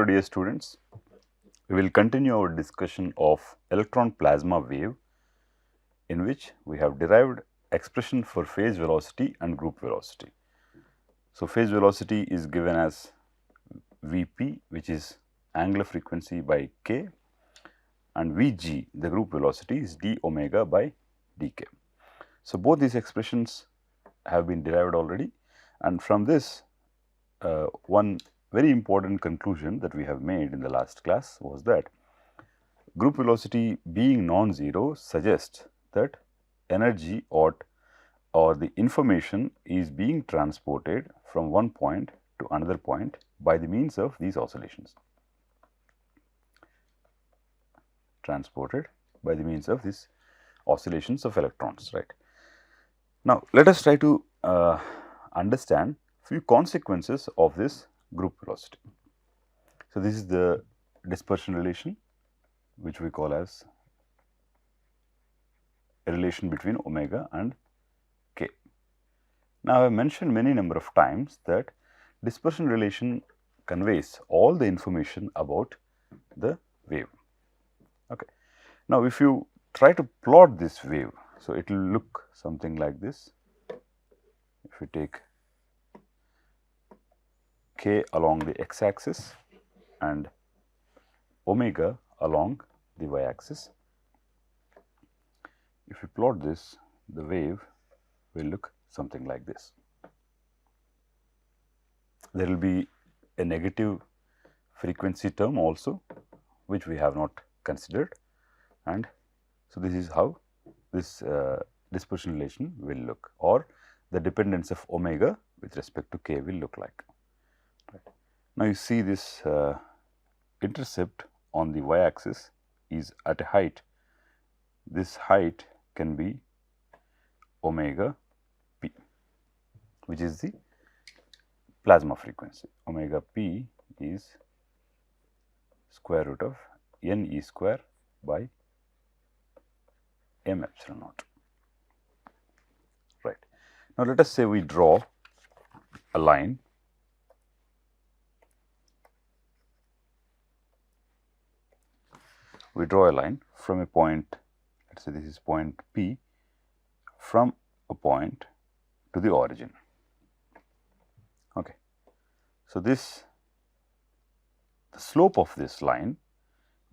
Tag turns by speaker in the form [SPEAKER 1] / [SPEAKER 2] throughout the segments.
[SPEAKER 1] dear students, we will continue our discussion of electron plasma wave, in which we have derived expression for phase velocity and group velocity. So, phase velocity is given as Vp, which is angular frequency by k, and Vg, the group velocity, is d omega by dk. So, both these expressions have been derived already, and from this one very important conclusion that we have made in the last class was that group velocity being non-zero suggests that energy or the information is being transported from one point to another point by the means of these oscillations. Transported by the means of these oscillations of electrons, right. Now, let us try to understand few consequences of this group velocity. So, this is the dispersion relation, which we call as a relation between omega and k. Now, I have mentioned many number of times that dispersion relation conveys all the information about the wave. Okay. Now, if you try to plot this wave, so it will look something like this. If you take k along the x axis and omega along the y axis. If you plot this, the wave will look something like this. There will be a negative frequency term also, which we have not considered, and so this is how this dispersion relation will look, or the dependence of omega with respect to k will look like. Right. Now, you see this intercept on the y axis is at a height. This height can be omega p, which is the plasma frequency. Omega p is square root of n e square by m epsilon naught. Right. Now, let us say we draw a line . We draw a line from a point, let us say this is point P, from a point to the origin. Okay. So, the slope of this line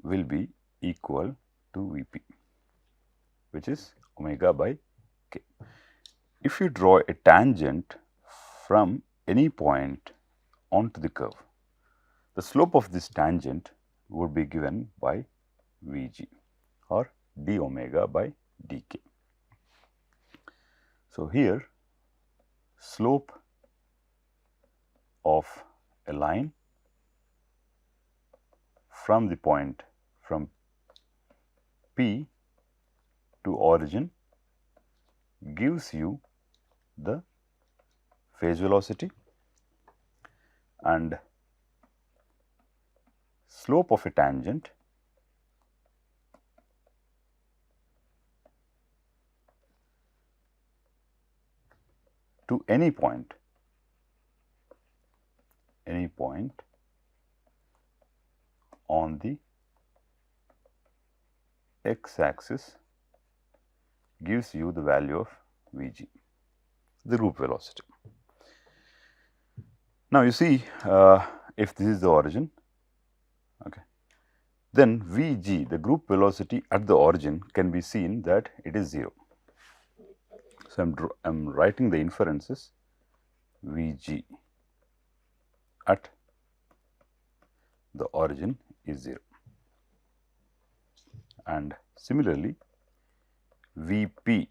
[SPEAKER 1] will be equal to Vp, which is omega by k. If you draw a tangent from any point onto the curve, the slope of this tangent would be given by Vg, or d omega by dk. So, here slope of a line from the point from P to origin gives you the phase velocity, and slope of a tangent to any point on the x axis gives you the value of Vg, the group velocity. Now, you see if this is the origin, okay, then Vg, the group velocity at the origin, can be seen that it is 0. So, I am writing the inferences. Vg at the origin is 0, and similarly Vp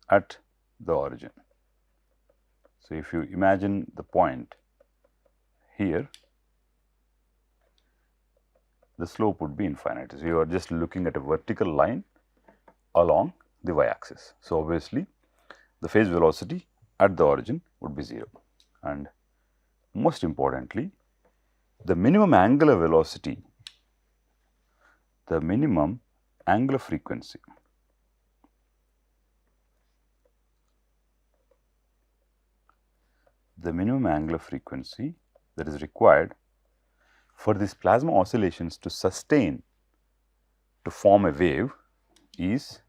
[SPEAKER 1] at the origin. So, if you imagine the point here, the slope would be infinite. So, you are just looking at a vertical line along the y axis. So, obviously, the phase velocity at the origin would be 0, and most importantly, the minimum angular velocity, the minimum angular frequency that is required for these plasma oscillations to sustain, to form a wave is,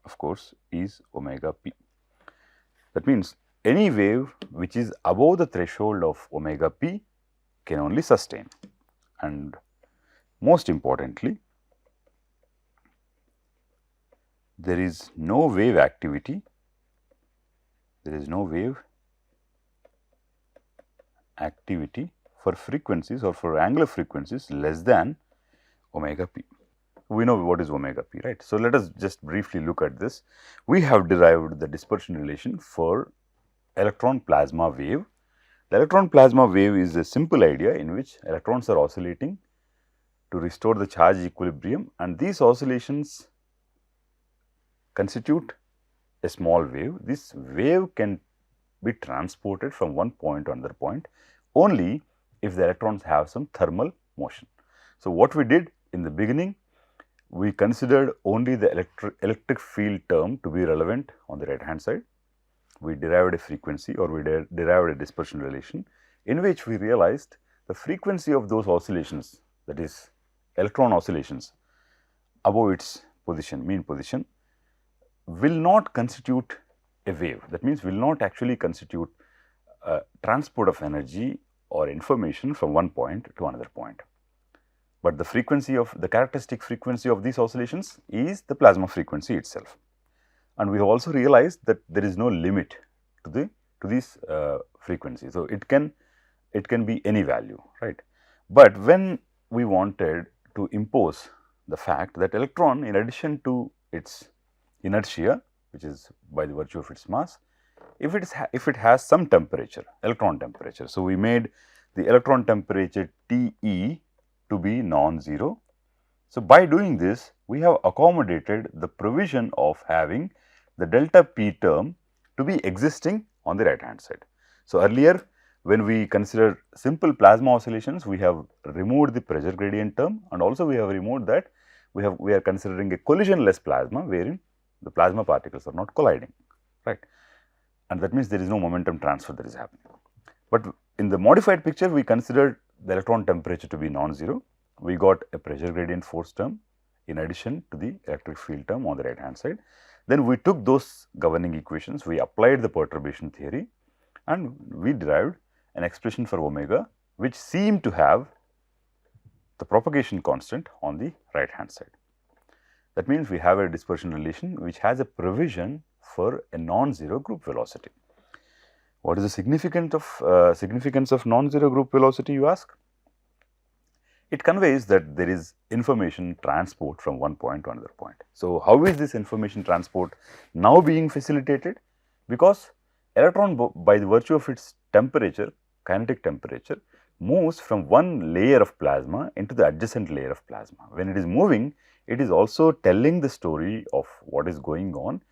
[SPEAKER 1] of course, is omega p. That means any wave which is above the threshold of omega p can only sustain, and most importantly, there is no wave activity, for frequencies or for angular frequencies less than omega p. We know what is omega p, right? So, let us just briefly look at this. We have derived the dispersion relation for electron plasma wave. The electron plasma wave is a simple idea in which electrons are oscillating to restore the charge equilibrium, and these oscillations constitute a small wave. This wave can be transported from one point to another point only if the electrons have some thermal motion. So, what we did in the beginning, we considered only the electric field term to be relevant on the right hand side. We derived a frequency, or we derived a dispersion relation, in which we realized the frequency of those oscillations, that is electron oscillations above its position, mean position, will not constitute a wave. That means, will not actually constitute transport of energy or information from one point to another point. But the frequency of the characteristic frequency of these oscillations is the plasma frequency itself. And we have also realized that there is no limit to these frequencies. So, it can be any value, right. But when we wanted to impose the fact that electron, in addition to its inertia, which is by the virtue of its mass, if it has some temperature, electron temperature. So, we made the electron temperature Te to be non-zero. So, by doing this, we have accommodated the provision of having the delta P term to be existing on the right hand side. So, earlier when we consider simple plasma oscillations, we have removed the pressure gradient term, and also we have removed that we are considering a collisionless plasma wherein the plasma particles are not colliding, right, and that means there is no momentum transfer that is happening. But in the modified picture, we considered the electron temperature to be non-zero. We got a pressure gradient force term in addition to the electric field term on the right hand side. Then we took those governing equations, we applied the perturbation theory, and we derived an expression for omega which seemed to have the propagation constant on the right hand side. That means, we have a dispersion relation which has a provision for a non-zero group velocity. What is the significance of non-zero group velocity, you ask? It conveys that there is information transport from one point to another point. So, how is this information transport now being facilitated? Because electron, by the virtue of its temperature, kinetic temperature, moves from one layer of plasma into the adjacent layer of plasma. When it is moving, it is also telling the story of what is going on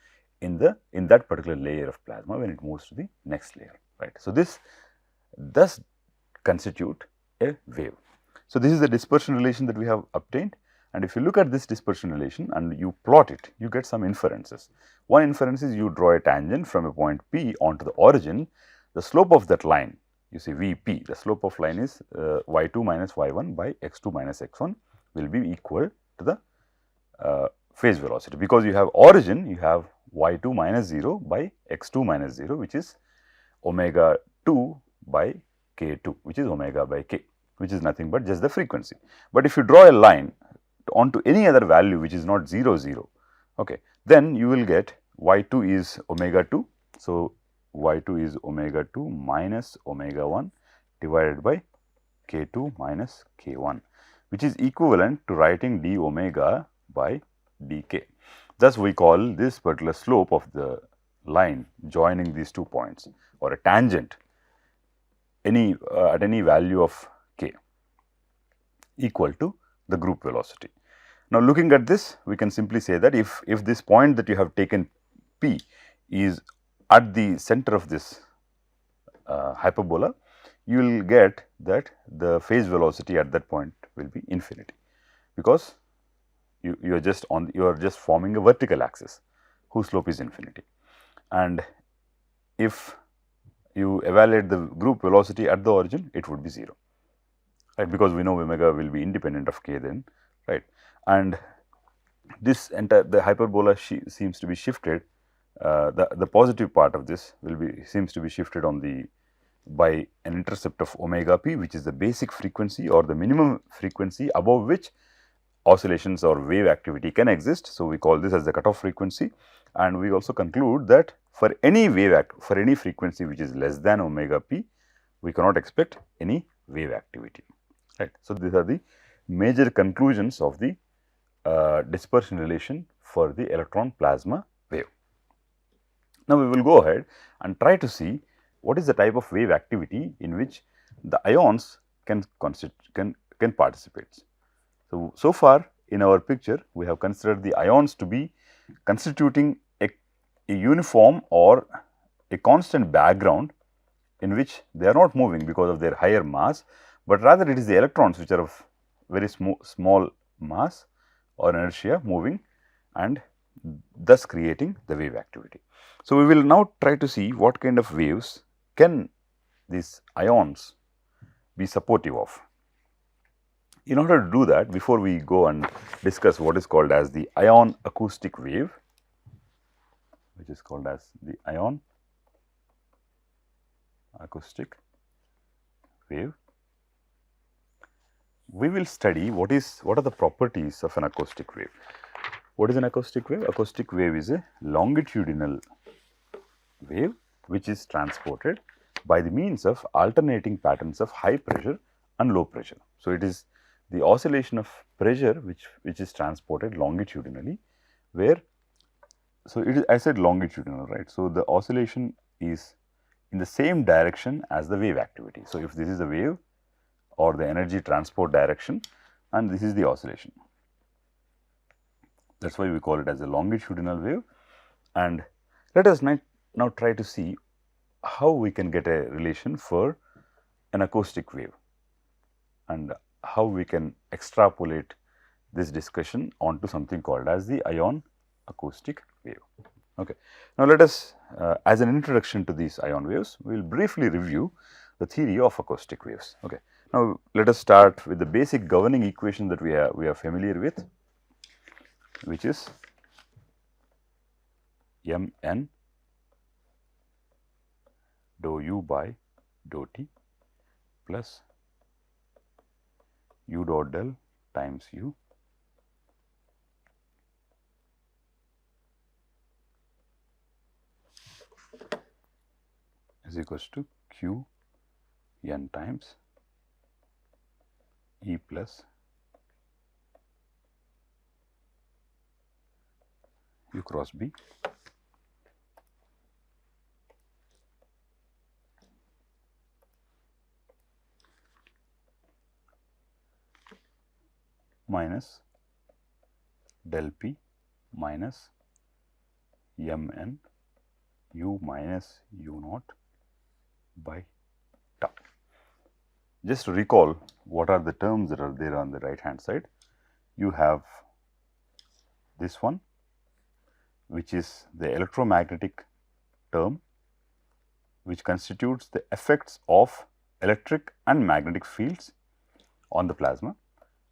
[SPEAKER 1] in that particular layer of plasma when it moves to the next layer, right. So, this does constitute a wave. So, this is the dispersion relation that we have obtained, and if you look at this dispersion relation and you plot it, you get some inferences. One inference is you draw a tangent from a point P onto the origin. The slope of that line, you see Vp, the slope of line is y2 minus y1 by x2 minus x1 will be equal to the phase velocity, because you have origin, you have y2 minus 0 by x2 minus 0, which is omega 2 by k2, which is omega by k, which is nothing but just the frequency. But if you draw a line onto any other value which is not 0, 0, okay, then you will get y2 is omega 2. So, y2 is omega 2 minus omega 1 divided by k2 minus k1, which is equivalent to writing d omega by dk. Thus, we call this particular slope of the line joining these 2 points, or a tangent at any value of k, equal to the group velocity. Now, looking at this, we can simply say that if this point that you have taken P is at the center of this hyperbola, you will get that the phase velocity at that point will be infinity, because you are just forming a vertical axis whose slope is infinity. And if you evaluate the group velocity at the origin, it would be 0. right, because we know omega will be independent of k then, right, and this entire the hyperbola seems to be shifted. The positive part of this seems to be shifted on the by an intercept of omega p, which is the basic frequency or the minimum frequency above which oscillations or wave activity can exist. So, we call this as the cutoff frequency, and we also conclude that for any for any frequency which is less than omega p, we cannot expect any wave activity, right. So, these are the major conclusions of the dispersion relation for the electron plasma wave. Now, we will go ahead and try to see what is the type of wave activity in which the ions can participate. So far in our picture, we have considered the ions to be constituting a uniform or a constant background in which they are not moving because of their higher mass, but rather it is the electrons which are of very small mass or inertia moving and thus creating the wave activity. So, we will now try to see what kind of waves can these ions be supportive of. In order to do that, before we go and discuss what is called as the ion acoustic wave, which is called as the ion acoustic wave, we will study what are the properties of an acoustic wave. What is an acoustic wave? Acoustic wave is a longitudinal wave which is transported by the means of alternating patterns of high pressure and low pressure. So, it is the oscillation of pressure which is transported longitudinally, where, so it is, I said longitudinal, right. So, the oscillation is in the same direction as the wave activity. So, if this is the wave or the energy transport direction and this is the oscillation, that is why we call it as a longitudinal wave. And let us now try to see how we can get a relation for an acoustic wave and how we can extrapolate this discussion onto something called as the ion acoustic wave. Okay. Now, let us as an introduction to these ion waves, we will briefly review the theory of acoustic waves. Okay. Now, let us start with the basic governing equation that we are familiar with, which is Mn dou u by dou t plus u dot del times u is equals to q n times E plus u cross b minus del p minus mn u minus u naught by tau. Just to recall what are the terms that are there on the right hand side, you have this one, which is the electromagnetic term which constitutes the effects of electric and magnetic fields on the plasma,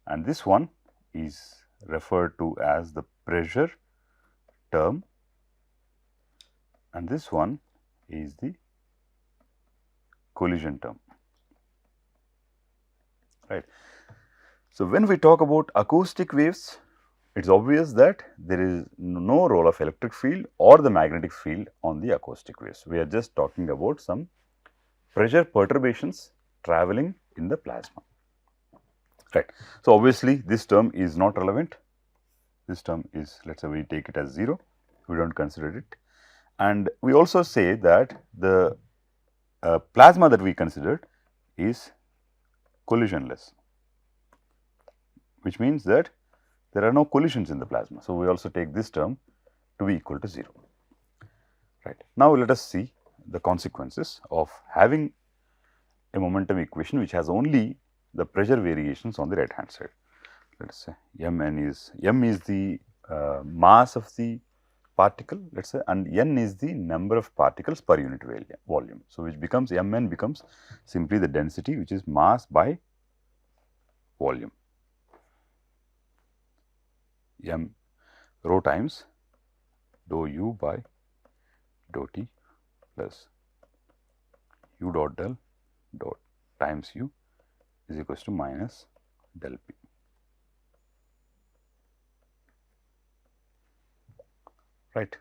[SPEAKER 1] and this one is referred to as the pressure term, and this one is the collision term, right. So, when we talk about acoustic waves, it is obvious that there is no role of electric field or the magnetic field on the acoustic waves. We are just talking about some pressure perturbations traveling in the plasma, right. So, obviously, this term is not relevant. This term is, let us say we take it as 0, we do not consider it, and we also say that the plasma that we considered is collisionless, which means that there are no collisions in the plasma. So, we also take this term to be equal to 0, right. Now, let us see the consequences of having a momentum equation which has only the pressure variations on the right hand side. Let us say m is the mass of the particle, let us say, and n is the number of particles per unit volume. So, which becomes mn becomes simply the density, which is mass by volume, m rho times dou u by dou t plus u dot del dot times u is equals to minus del p. Right.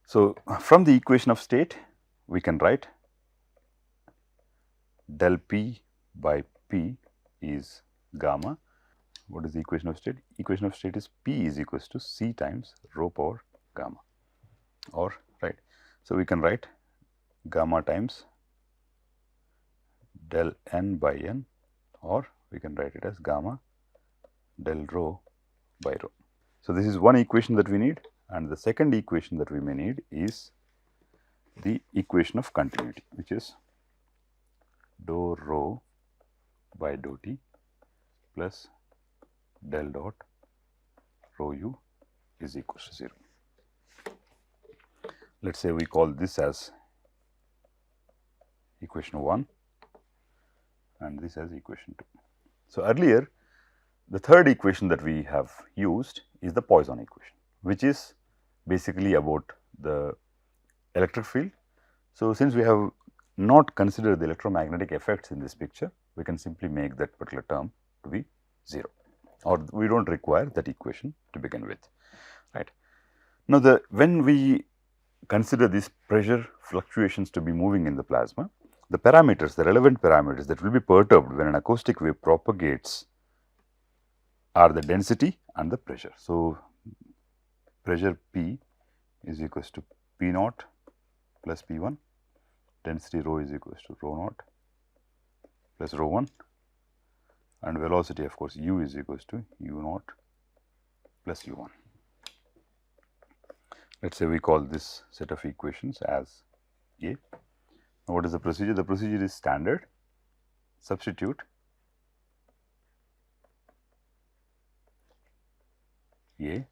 [SPEAKER 1] So, from the equation of state, we can write del p by p is gamma. What is the equation of state? Equation of state is p is equals to c times rho power gamma, or right. So, we can write gamma times del n by n, or we can write it as gamma del rho by rho. So, this is one equation that we need, and the second equation that we may need is the equation of continuity, which is dou rho by dou t plus del dot rho u is equal to 0. Let us say we call this as equation 1 and this as equation 2. So, earlier the third equation that we have used is the Poisson equation, which is basically about the electric field. So, since we have not considered the electromagnetic effects in this picture, we can simply make that particular term to be 0, or we do not require that equation to begin with, right. Now, when we consider these pressure fluctuations to be moving in the plasma, the parameters, the relevant parameters that will be perturbed when an acoustic wave propagates are the density and the pressure. So, pressure P is equals to P naught plus P1, density rho is equals to rho naught plus rho 1, and velocity of course u is equals to u naught plus u1. Let us say we call this set of equations as A. Now, what is the procedure? The procedure is standard. Substitute A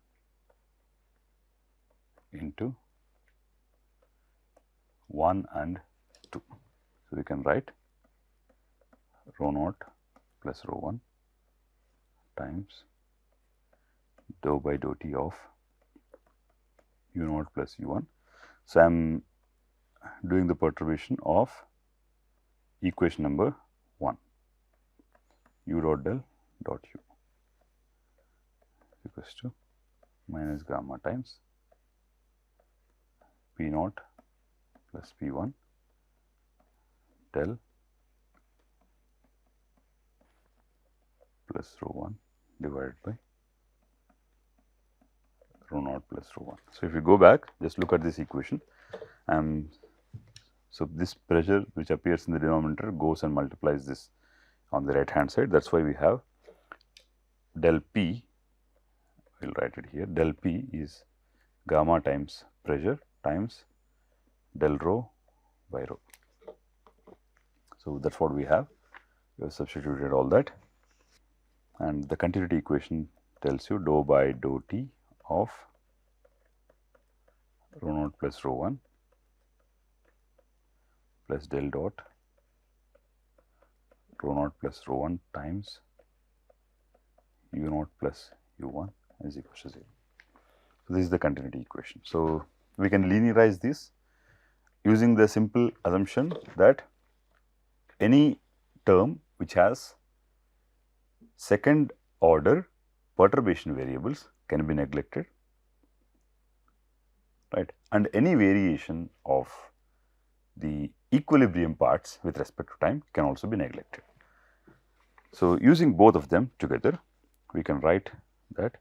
[SPEAKER 1] into 1 and 2. So, we can write rho naught plus rho 1 times dou by dou t of u naught plus u1. So, I am doing the perturbation of equation number 1, u dot del dot u equals to minus gamma times P naught plus P1 del plus rho 1 divided by rho naught plus rho 1. So, if you go back, just look at this equation. So, this pressure which appears in the denominator goes and multiplies this on the right hand side. That is why we have del P, we will write it here, del P is gamma times pressure times del rho by rho. So, that is what we have. We have substituted all that, and the continuity equation tells you dou by dou t of rho naught plus rho 1 plus del dot rho naught plus rho 1 times u naught plus u1 is equal to 0. So, this is the continuity equation. So, we can linearize this using the simple assumption that any term which has second order perturbation variables can be neglected, right, and any variation of the equilibrium parts with respect to time can also be neglected. So, using both of them together, we can write that,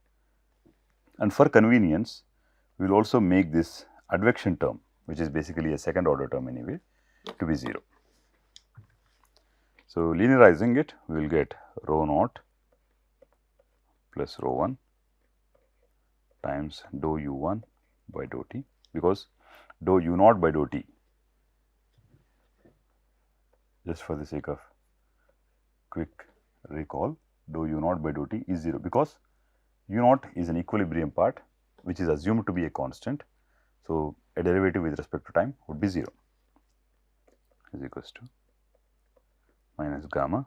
[SPEAKER 1] and for convenience we will also make this advection term, which is basically a second order term anyway, to be 0. So, linearizing it, we will get rho naught plus rho 1 times dou u1 by dou t, because dou u naught by dou t, just for the sake of quick recall, dou u naught by dou t is 0, because u naught is an equilibrium part which is assumed to be a constant. So, a derivative with respect to time would be 0, is equals to minus gamma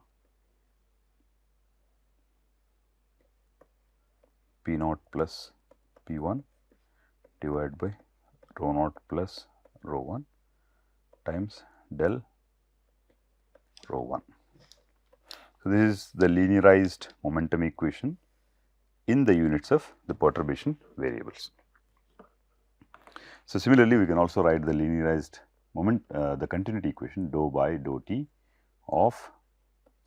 [SPEAKER 1] P naught plus P1 divided by rho naught plus rho 1 times del rho 1. So, this is the linearized momentum equation in the units of the perturbation variables. So, similarly, we can also write the linearized the continuity equation dou by dou t of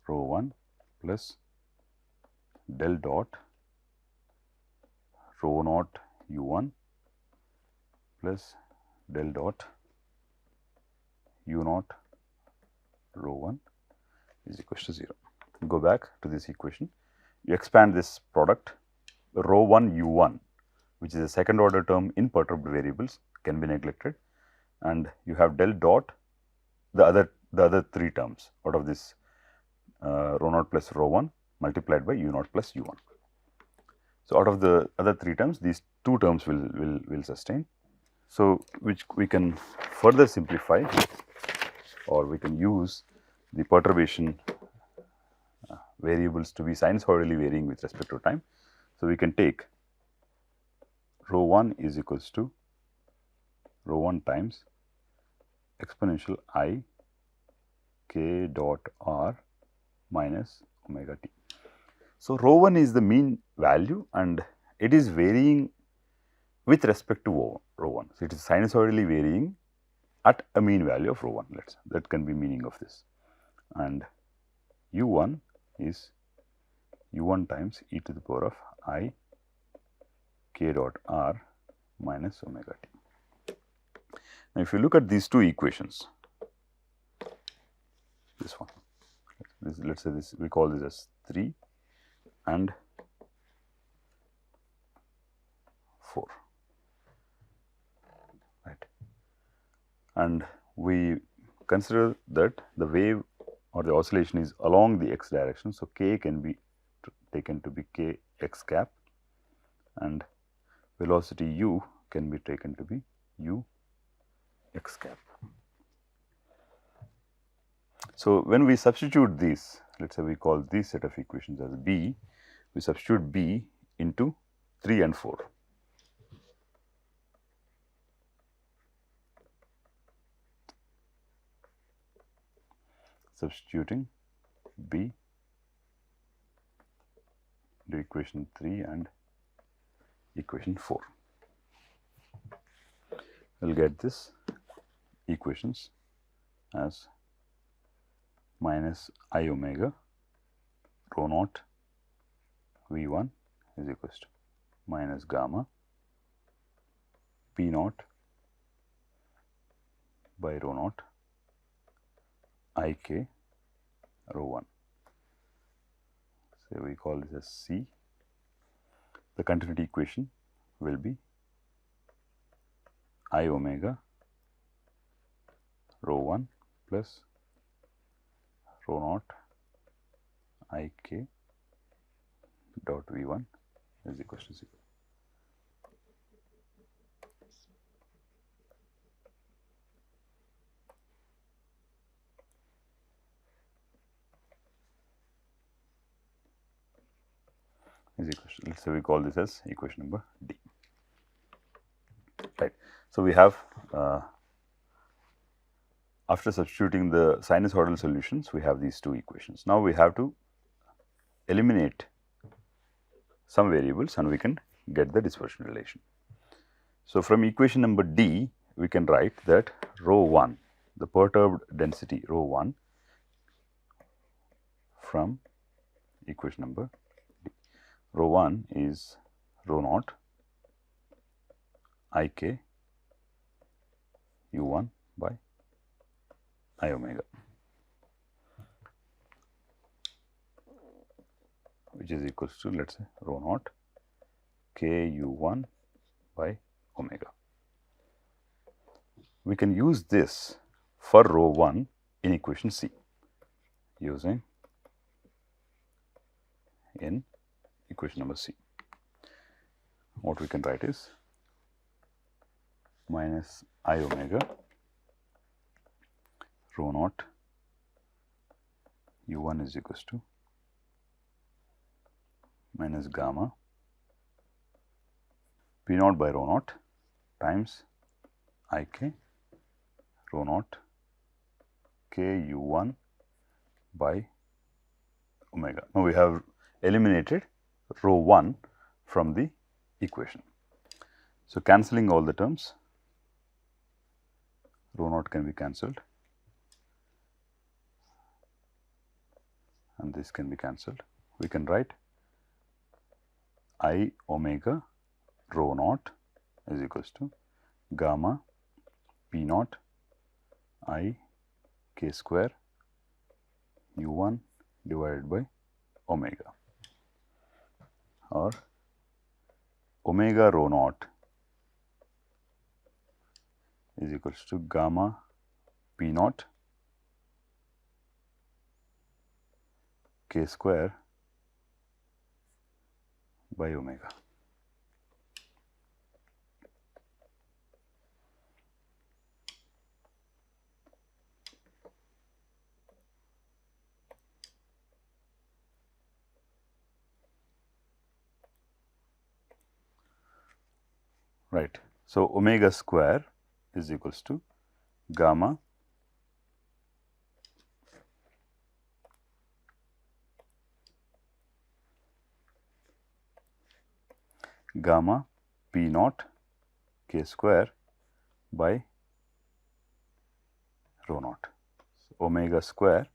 [SPEAKER 1] rho 1 plus del dot rho naught u1 plus del dot u naught rho 1 is equal to 0. Go back to this equation, you expand this product, rho 1 u1, which is a second order term in perturbed variables, can be neglected, and you have del dot the other three terms out of this rho naught plus rho 1 multiplied by u naught plus u1. So, out of the other three terms, these two terms will sustain. So, which we can further simplify, or we can use the perturbation variables to be sinusoidally varying with respect to time. So, we can take rho 1 is equals to rho 1 times exponential I k dot r minus omega t. So, rho 1 is the mean value and it is varying with respect to rho 1. So, it is sinusoidally varying at a mean value of rho 1, let's say. That can be meaning of this. And u1 is u1 times e to the power of I k dot r minus omega t. Now, if you look at these two equations, this one, let us say this, we call this as 3 and 4, right, and we consider that the wave or the oscillation is along the x direction. So, k can be taken to be k x cap and velocity u can be taken to be u x cap. So, when we substitute these, let us say we call this set of equations as B, we substitute B into 3 and 4. Substituting B to equation 3 and equation 4. We will get this equations as minus I omega rho naught V1 is equals to minus gamma P naught by rho naught I k rho 1. So, we call this as C. The continuity equation will be I omega rho 1 plus rho naught I k dot V1 is equal to 0. Is equal to, let us say we call this as equation number D, right. So, we have after substituting the sinusoidal solutions, we have these two equations. Now, we have to eliminate some variables and we can get the dispersion relation. So, from equation number D, we can write that rho 1, the perturbed density rho 1 from equation number D. Rho 1 is rho naught I k u1 by I omega, which is equals to, let us say, rho naught k u1 by omega. We can use this for rho 1 in equation C, using in equation number C. What we can write is minus I omega rho naught u1 is equals to minus gamma P naught by rho naught times I k rho naught k u1 by omega. Now, we have eliminated rho 1 from the equation. So, cancelling all the terms, rho naught can be cancelled and this can be cancelled. We can write I omega rho naught is equals to gamma P naught I k square u1 divided by omega, or omega rho naught is equals to gamma P naught k square by omega. Right. So, omega square is equals to gamma P naught k square by rho naught. So, omega square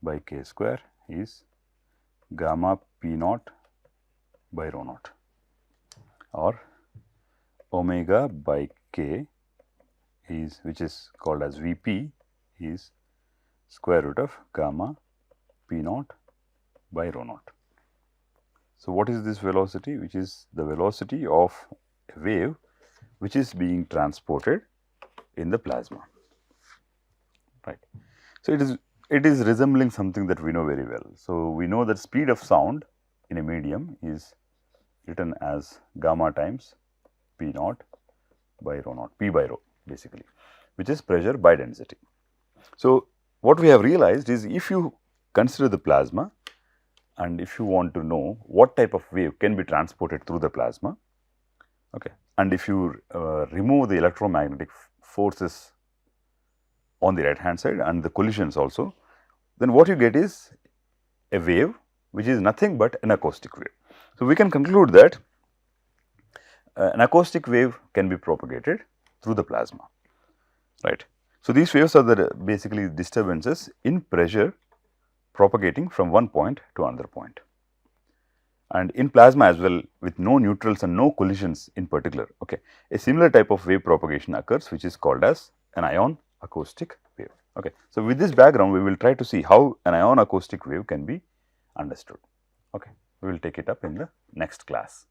[SPEAKER 1] by k square is gamma P naught by rho naught, or omega by k is, which is called as Vp, is square root of gamma P naught by rho naught. So, what is this velocity? Which is the velocity of a wave which is being transported in the plasma, right. So, it is resembling something that we know very well. So, we know that speed of sound in a medium is written as gamma times P naught by rho naught, P by rho basically, which is pressure by density. So, what we have realized is, if you consider the plasma and if you want to know what type of wave can be transported through the plasma, okay, and if you remove the electromagnetic forces on the right hand side and the collisions also, then what you get is a wave which is nothing but an acoustic wave. So, we can conclude that an acoustic wave can be propagated through the plasma, right. So, these waves are the basically disturbances in pressure propagating from one point to another point. And in plasma as well, with no neutrals and no collisions in particular, okay, a similar type of wave propagation occurs, which is called as an ion acoustic wave. Okay. So, with this background, we will try to see how an ion acoustic wave can be understood. Okay. We will take it up in the next class.